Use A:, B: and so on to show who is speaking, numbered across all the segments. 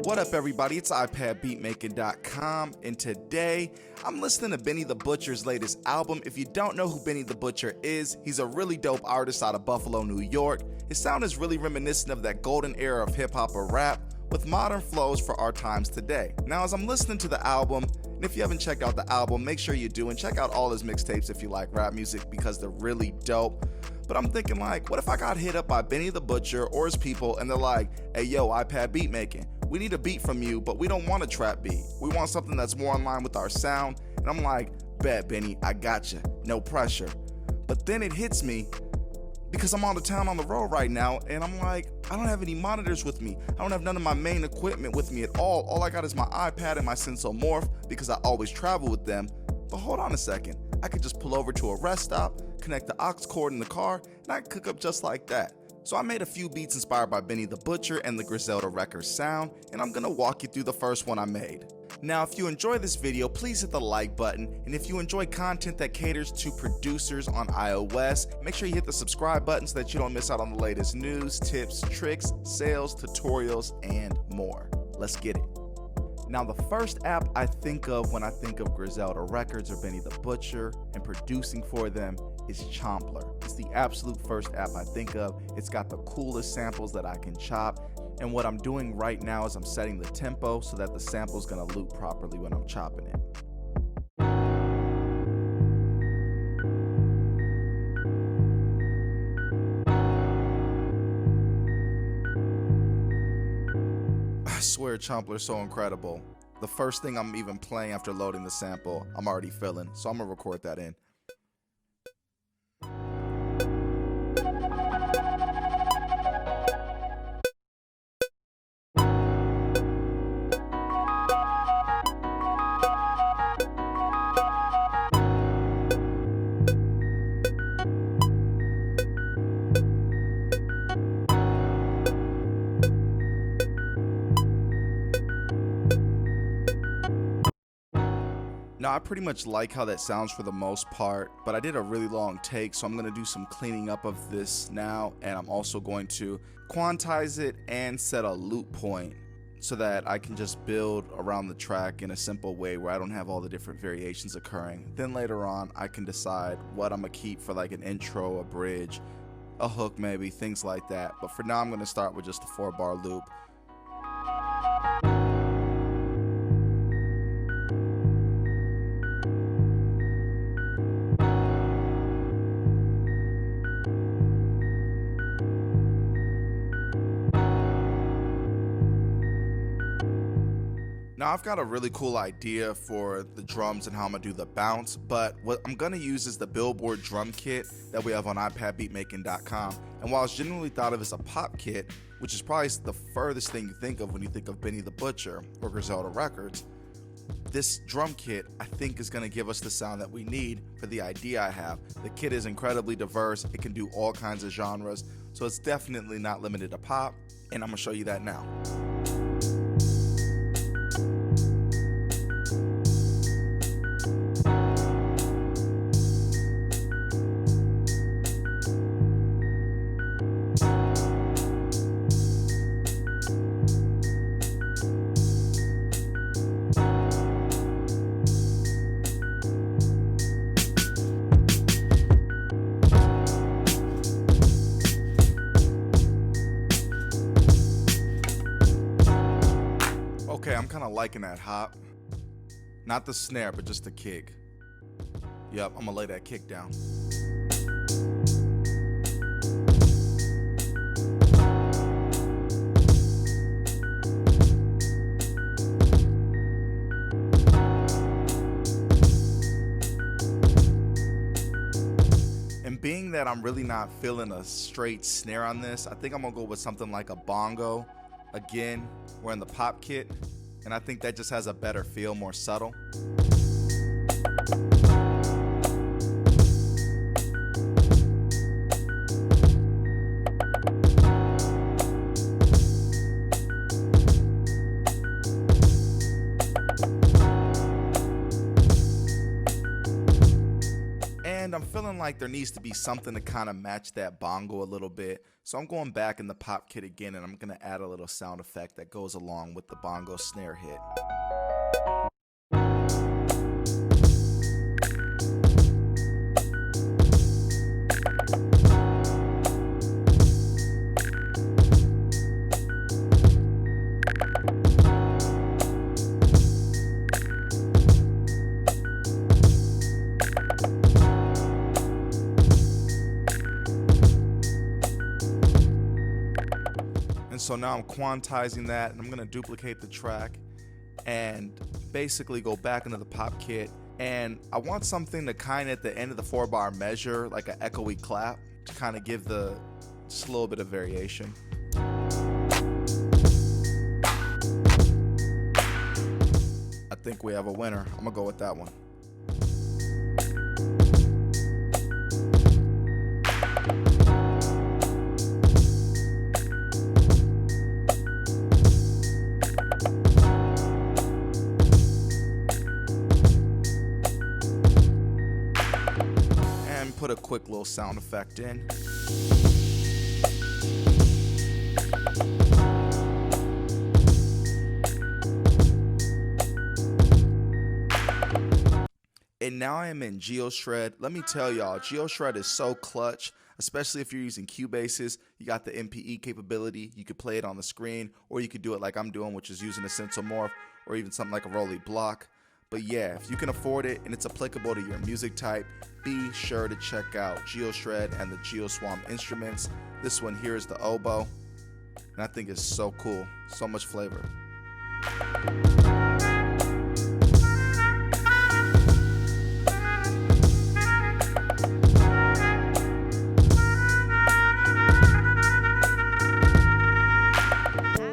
A: What up everybody, it's Ipadbeatmaking.com, and today I'm listening to Benny the Butcher's latest album. If you don't know who Benny the Butcher is, he's a really dope artist out of Buffalo, New York. His sound is really reminiscent of that golden era of hip-hop or rap, with modern flows for our times today. Now as I'm listening to the album, and if you haven't checked out the album, make sure you do, and check out all his mixtapes if you like rap music because they're really dope. But I'm thinking like, what if I got hit up by Benny the Butcher or his people and they're like, hey yo, Ipadbeatmaking, we need a beat from you, but we don't want a trap beat. We want something that's more in line with our sound. And I'm like, bet Benny, I gotcha, no pressure. But then it hits me because I'm out of town on the road right now, and I'm like, I don't have any monitors with me. I don't have none of my main equipment with me at all. All I got is my iPad and my Sensel Morph because I always travel with them. But hold on a second, I could just pull over to a rest stop, connect the aux cord in the car, and I could cook up just like that. So I made a few beats inspired by Benny the Butcher and the Griselda Records sound, and I'm gonna walk you through the first one I made. Now if you enjoy this video, please hit the like button, and if you enjoy content that caters to producers on iOS, make sure you hit the subscribe button so that you don't miss out on the latest news, tips, tricks, sales, tutorials, and more. Let's get it. Now the first app I think of when I think of Griselda Records or Benny the Butcher and producing for them is Chomplr. It's the absolute first app I think of. It's got the coolest samples that I can chop, and what I'm doing right now is I'm setting the tempo so that the sample is going to loop properly when I'm chopping it. I swear Chomplr is so incredible. The first thing I'm even playing after loading the sample, I'm already feeling, so I'm gonna record that in. Now I pretty much like how that sounds for the most part, but I did a really long take, so I'm going to do some cleaning up of this now, and I'm also going to quantize it and set a loop point so that I can just build around the track in a simple way where I don't have all the different variations occurring. Then later on I can decide what I'm going to keep for like an intro, a bridge, a hook maybe, things like that. But for now I'm going to start with just a 4-bar loop. Now I've got a really cool idea for the drums and how I'm gonna do the bounce, but what I'm gonna use is the Billboard drum kit that we have on Ipadbeatmaking.com. And while it's generally thought of as a pop kit, which is probably the furthest thing you think of when you think of Benny the Butcher or Griselda Records, this drum kit I think is gonna give us the sound that we need for the idea I have. The kit is incredibly diverse, it can do all kinds of genres, so it's definitely not limited to pop, and I'm gonna show you that now. Okay, I'm kind of liking that hop. Not the snare, but just the kick. Yep, I'm gonna lay that kick down. And being that I'm really not feeling a straight snare on this, I think I'm gonna go with something like a bongo. Again, we're in the pop kit, and I think that just has a better feel, more subtle. feeling like there needs to be something to kind of match that bongo a little bit. So I'm going back in the pop kit again, and I'm gonna add a little sound effect that goes along with the bongo snare hit. And so now I'm quantizing that, and I'm gonna duplicate the track and basically go back into the pop kit. And I want something to kind of at the end of the 4-bar measure, like an echoey clap, to kind of give just a little bit of variation. I think we have a winner. I'm gonna go with that one. Put a quick little sound effect in. And now I am in GeoShred. Let me tell y'all, GeoShred is so clutch, especially if you're using Cubasis. You got the MPE capability. You could play it on the screen, or you could do it like I'm doing, which is using a Sensel Morph, or even something like a Rolly block. But yeah, if you can afford it and it's applicable to your music type, be sure to check out GeoShred and the GeoSwam instruments. This one here is the oboe, and I think it's so cool, so much flavor.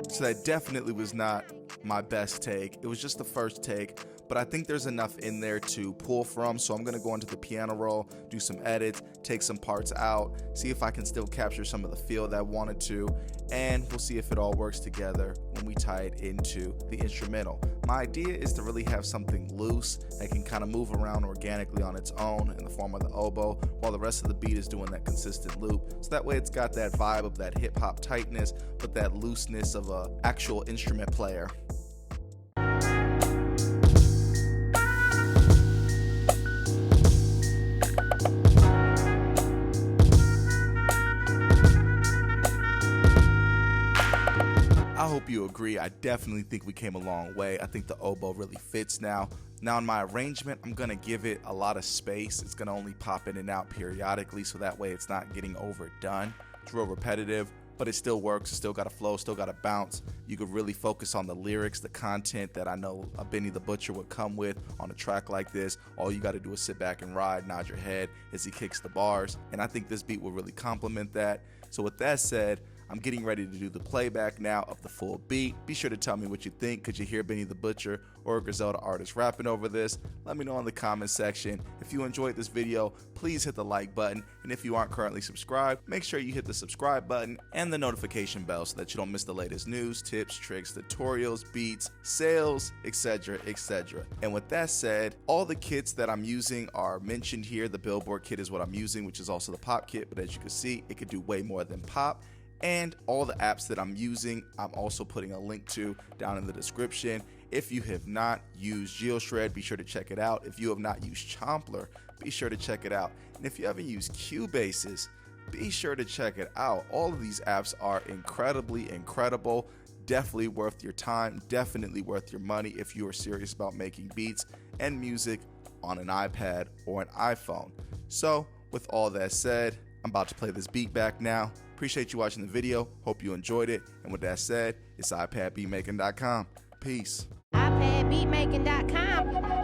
A: So that definitely was not my best take. It was just the first take, but I think there's enough in there to pull from. So I'm gonna go into the piano roll, do some edits, take some parts out, see if I can still capture some of the feel that I wanted to, and we'll see if it all works together when we tie it into the instrumental. My idea is to really have something loose that can kind of move around organically on its own in the form of the oboe, while the rest of the beat is doing that consistent loop. So that way it's got that vibe of that hip hop tightness, but that looseness of a actual instrument player. I hope you agree. I definitely think we came a long way. I think the oboe really fits now. Now in my arrangement, I'm gonna give it a lot of space. It's gonna only pop in and out periodically, so that way it's not getting overdone. It's real repetitive, but it still works. It's still got a flow, still got a bounce. You could really focus on the lyrics, the content that I know a Benny the Butcher would come with on a track like this. All you gotta do is sit back and ride, nod your head as he kicks the bars. And I think this beat will really complement that. So with that said, I'm getting ready to do the playback now of the full beat. Be sure to tell me what you think. Could you hear Benny the Butcher or a Griselda artist rapping over this? Let me know in the comment section. If you enjoyed this video, please hit the like button. And if you aren't currently subscribed, make sure you hit the subscribe button and the notification bell so that you don't miss the latest news, tips, tricks, tutorials, beats, sales, etc., etc. And with that said, all the kits that I'm using are mentioned here. The Billboard kit is what I'm using, which is also the pop kit, but as you can see, it could do way more than pop. And all the apps that I'm using, I'm also putting a link to down in the description. If you have not used GeoShred, be sure to check it out. If you have not used Chomplr, be sure to check it out. And if you haven't used Cubasis, be sure to check it out. All of these apps are incredibly incredible. Definitely worth your time, definitely worth your money if you are serious about making beats and music on an iPad or an iPhone. So with all that said, I'm about to play this beat back now. Appreciate you watching the video. Hope you enjoyed it. And with that said, it's Ipadbeatmaking.com. Peace.
B: Ipadbeatmaking.com.